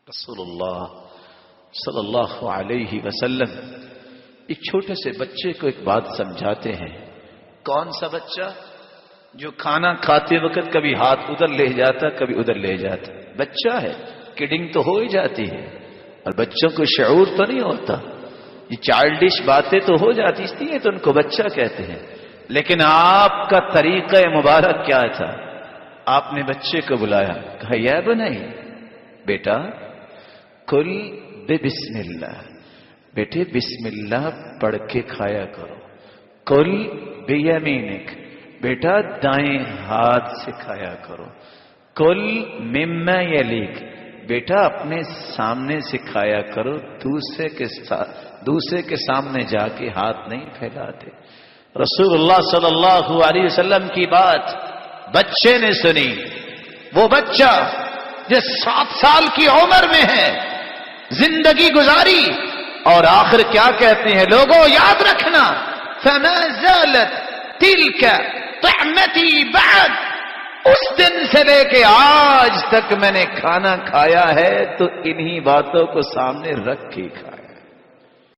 رسول اللہ صلی اللہ علیہ وسلم ایک چھوٹے سے بچے کو ایک بات سمجھاتے ہیں. کون سا بچہ؟ جو کھانا کھاتے وقت کبھی ہاتھ ادھر لے جاتا کبھی ادھر لے جاتا. بچہ ہے، کڈنگ تو ہو ہی جاتی ہے، اور بچوں کو شعور تو نہیں ہوتا، یہ چائلڈش باتیں تو ہو جاتی، اس لیے تو ان کو بچہ کہتے ہیں. لیکن آپ کا طریقہ مبارک کیا تھا؟ آپ نے بچے کو بلایا، کہا یا بنی، بیٹا کل بسم اللہ، بیٹے بسم اللہ پڑھ کے کھایا کرو. کل بیمینک، بیٹا دائیں ہاتھ سے کھایا کرو. کل مما یلیک، بیٹا اپنے سامنے سے کھایا کرو، دوسرے کے سامنے جا کے ہاتھ نہیں پھیلاتے. رسول اللہ صلی اللہ علیہ وسلم کی بات بچے نے سنی. وہ بچہ جو 7 سال کی عمر میں ہے، زندگی گزاری، اور آخر کیا کہتے ہیں لوگوں؟ یاد رکھنا، فما زالت تلک طعمتی بعد، اس دن سے لے کے آج تک میں نے کھانا کھایا ہے تو انہی باتوں کو سامنے رکھ کے کھایا.